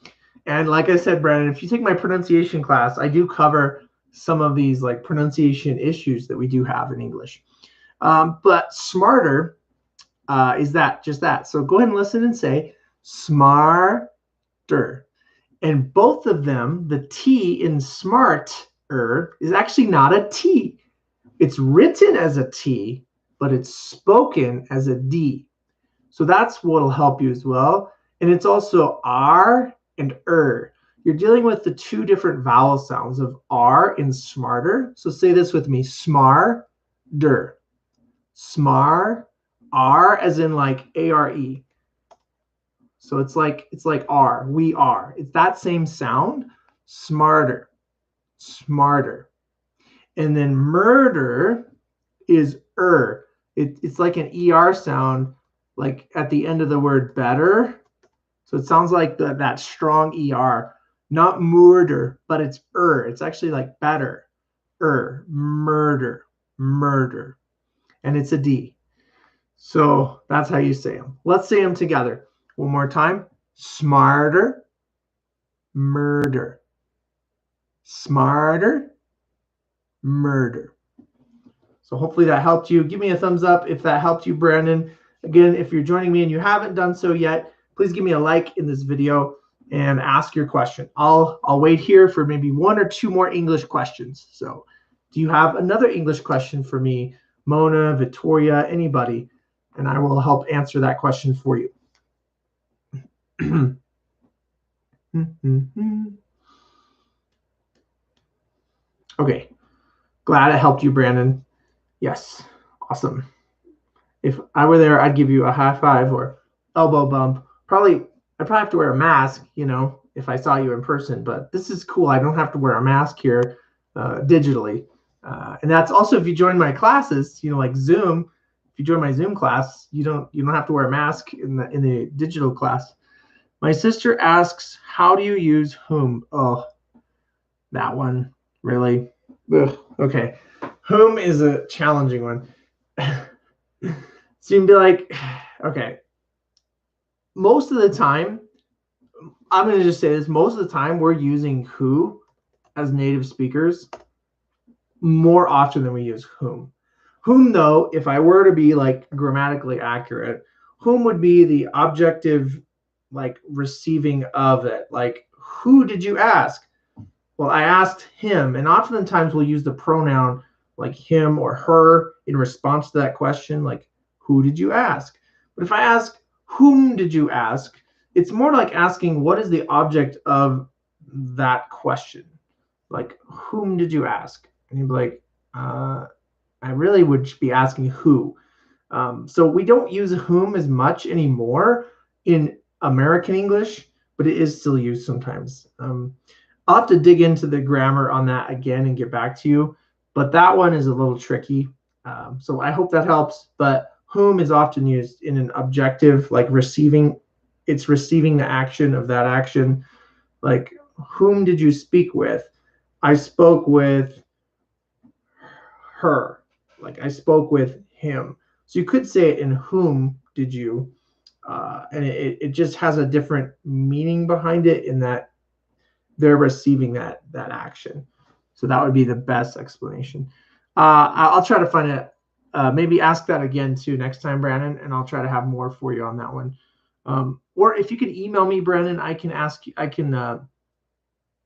And like I said, Brandon, if you take my pronunciation class, I do cover some of these like pronunciation issues that we do have in English. But smarter is just that. So go ahead and listen and say smarter. And both of them, the T in smarter is actually not a T. It's written as a T, but it's spoken as a D. So that's what will help you as well. And it's also R and You're dealing with the 2 different vowel sounds of R in smarter. So say this with me, smarter. Smar, R as in like A-R-E. So it's like R, we are. It's that same sound, smarter, smarter. And then murder is It's like an ER sound, like at the end of the word better. So it sounds like that strong ER, not murder, but it's It's actually like better, murder, murder. And it's a D. So that's how you say them. Let's say them together. One more time. Smarter, murder. Smarter, murder. So hopefully that helped you. Give me a thumbs up if that helped you, Brandon. Again, if you're joining me and you haven't done so yet, please give me a like in this video and ask your question. I'll wait here for maybe 1 or 2 more English questions. So do you have another English question for me, Mona, Victoria, anybody? And I will help answer that question for you. Okay, glad it helped you, Brandon. Yes, awesome. If I were there, I'd give you a high five or elbow bump. I'd probably have to wear a mask, if I saw you in person, but this is cool. I don't have to wear a mask here digitally. And that's also if you join my classes, like Zoom. If you join my Zoom class, you don't have to wear a mask in the digital class. My sister asks, how do you use whom? Oh, that one, really? Ugh. Okay. Whom is a challenging one. So you can be like, okay, most of the time, I'm going to just say this, most of the time we're using who as native speakers more often than we use whom. Whom, though, if I were to be like grammatically accurate, whom would be the objective, like receiving of it. Like, who did you ask? Well, I asked him, and oftentimes we'll use the pronoun like him or her in response to that question, like, who did you ask? But if I ask, whom did you ask? It's more like asking, what is the object of that question? Like, whom did you ask? And you'd be like, I really would be asking who. So we don't use whom as much anymore in American English, but it is still used sometimes. I'll have to dig into the grammar on that again and get back to you, but that one is a little tricky. So I hope that helps. But whom is often used in an objective, like receiving. It's receiving the action of that action. Like, whom did you speak with? I spoke with her. Like, I spoke with him. So you could say it in whom did you, and it just has a different meaning behind it in that they're receiving that action. So that would be the best explanation. I'll try to find it. Maybe ask that again too next time, Brandon, and I'll try to have more for you on that one. Or if you could email me, Brandon, I can ask you. I can.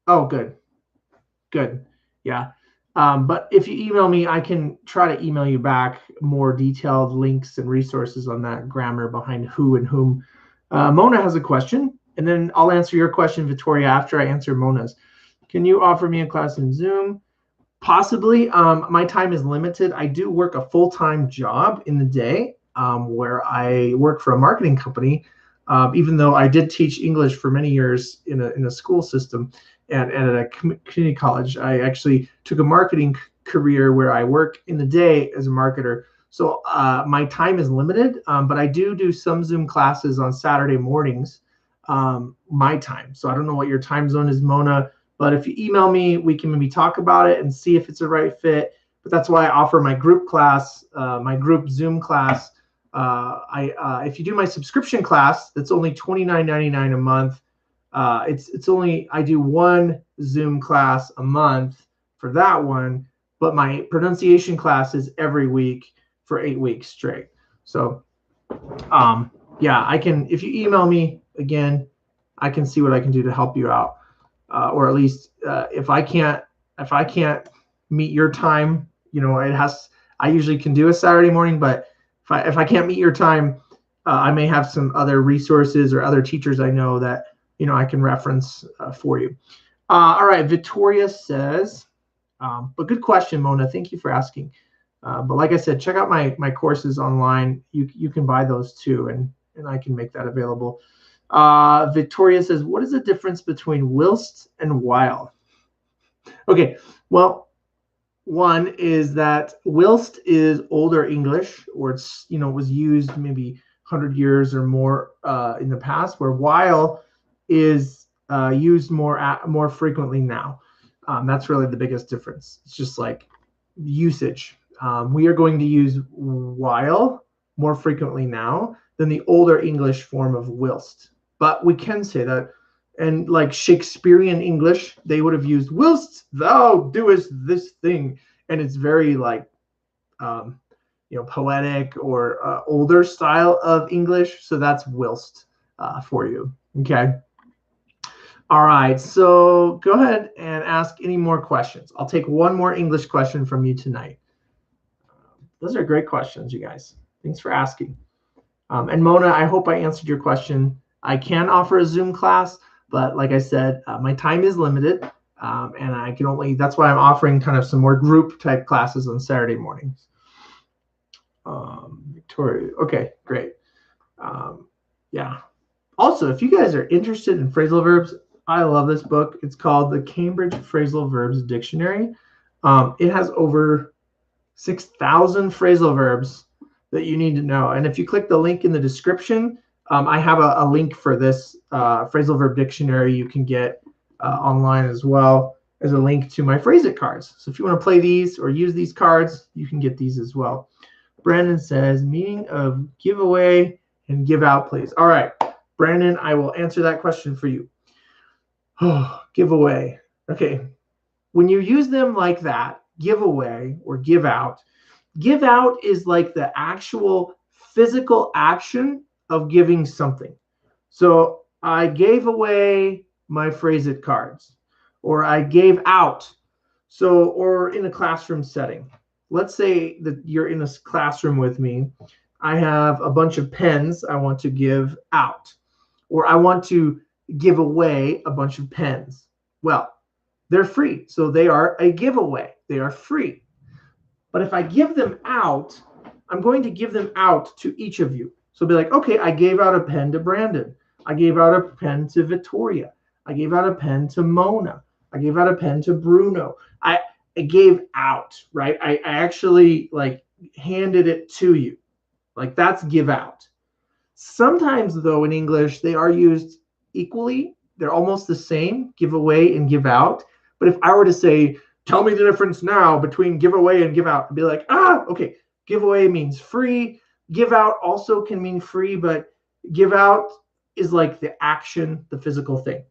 Oh, good. Yeah. But if you email me, I can try to email you back more detailed links and resources on that grammar behind who and whom. Mona has a question, and then I'll answer your question, Victoria, after I answer Mona's. Can you offer me a class in Zoom? Possibly. My time is limited. I do work a full-time job in the day where I work for a marketing company, even though I did teach English for many years in a school system. And at a community college, I actually took a marketing career where I work in the day as a marketer. So my time is limited, but I do some Zoom classes on Saturday mornings, my time. So I don't know what your time zone is, Mona, but if you email me, we can maybe talk about it and see if it's a right fit. But that's why I offer my group class, my group Zoom class. If you do my subscription class, that's only $29.99 a month. It's only, I do one Zoom class a month for that one, but my pronunciation class is every week for 8 weeks straight. So, yeah, I can, if you email me again, I can see what I can do to help you out. Or at least, if I can't meet your time, I usually can do a Saturday morning, but if I can't meet your time, I may have some other resources or other teachers I know that, I can reference for you. All right, Victoria says, but good question, Mona. Thank you for asking. But like I said, check out my courses online. You can buy those too, and I can make that available. Victoria says, what is the difference between whilst and while? Okay, well, one is that whilst is older English, or it's, was used maybe 100 years or more in the past, where while is used more frequently now. That's really the biggest difference. It's just like usage. We are going to use while more frequently now than the older English form of whilst. But we can say that, and like Shakespearean English, they would have used whilst thou doest this thing, and it's very like poetic or older style of English. So that's whilst for you. Okay. All right. So go ahead and ask any more questions. I'll take one more English question from you tonight. Those are great questions, you guys. Thanks for asking. And Mona, I hope I answered your question. I can offer a Zoom class, but like I said, my time is limited. And I can only, that's why I'm offering kind of some more group type classes on Saturday mornings. Victoria, okay, great. Yeah. Also, if you guys are interested in phrasal verbs, I love this book. It's called the Cambridge Phrasal Verbs Dictionary. It has over 6,000 phrasal verbs that you need to know. And if you click the link in the description, I have a link for this phrasal verb dictionary you can get online, as well as a link to my phrase it cards. So if you want to play these or use these cards, you can get these as well. Brandon says, meaning of give away and give out, please. All right, Brandon, I will answer that question for you. Oh, give away. Okay. When you use them like that, give away or give out is like the actual physical action of giving something. So I gave away my phrase it cards, or I gave out. So, or in a classroom setting, let's say that you're in a classroom with me. I have a bunch of pens I want to give out, or I want to give away a bunch of pens. Well, they're free. So they are a giveaway. They are free. But if I give them out, I'm going to give them out to each of you. So be like, okay, I gave out a pen to Brandon. I gave out a pen to Victoria. I gave out a pen to Mona. I gave out a pen to Bruno. I gave out, right? I actually like handed it to you. Like that's give out. Sometimes though in English, they are used equally. They're almost the same, give away and give out. But if I were to say, tell me the difference now between give away and give out, I'd be like, okay, give away means free. Give out also can mean free, but give out is like the action, the physical thing.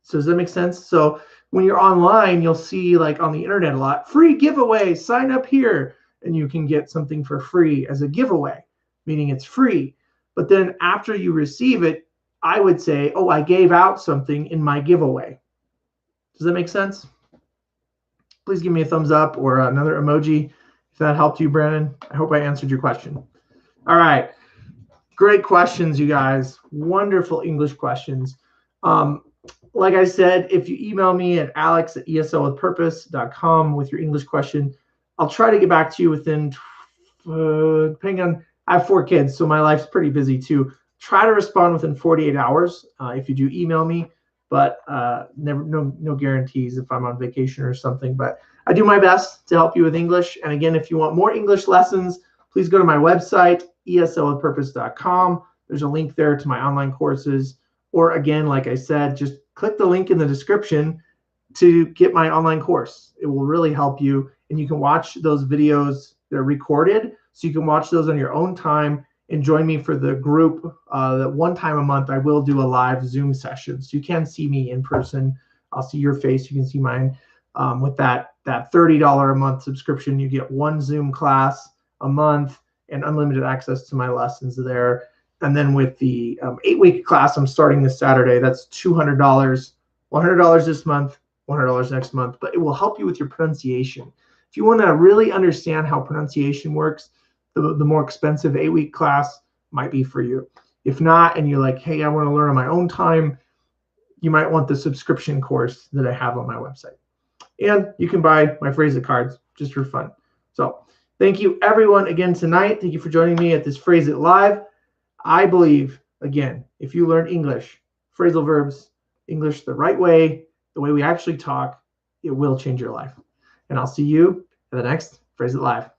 So does that make sense? So when you're online, you'll see like on the internet a lot, free giveaway, sign up here, and you can get something for free as a giveaway, meaning it's free. But then after you receive it, I would say, oh, I gave out something in my giveaway. Does that make sense? Please give me a thumbs up or another emoji if that helped you, Brandon. I hope I answered your question. All right. Great questions, you guys. Wonderful English questions. Like I said, if you email me at alex@eslwithpurpose.com with your English question, I'll try to get back to you within, depending on, I have 4 kids, so my life's pretty busy too. Try to respond within 48 hours if you do email me, but no guarantees if I'm on vacation or something. But I do my best to help you with English. And again, if you want more English lessons, please go to my website, eslwithpurpose.com. There's a link there to my online courses. Or again, like I said, just click the link in the description to get my online course. It will really help you. And you can watch those videos. They're recorded, so you can watch those on your own time and join me for the group. That one time a month, I will do a live Zoom session. So you can see me in person. I'll see your face. You can see mine. With that $30 a month subscription, you get 1 Zoom class a month and unlimited access to my lessons there. And then with the 8-week class I'm starting this Saturday, that's $200, $100 this month, $100 next month. But it will help you with your pronunciation. If you want to really understand how pronunciation works, the more expensive 8-week class might be for you. If not, and you're like, hey, I want to learn on my own time, you might want the subscription course that I have on my website. And you can buy my phrase it cards just for fun. So thank you everyone again tonight. Thank you for joining me at this Phrase It Live. I believe, again, if you learn English, phrasal verbs, English the right way, the way we actually talk, it will change your life. And I'll see you at the next Phrase It Live.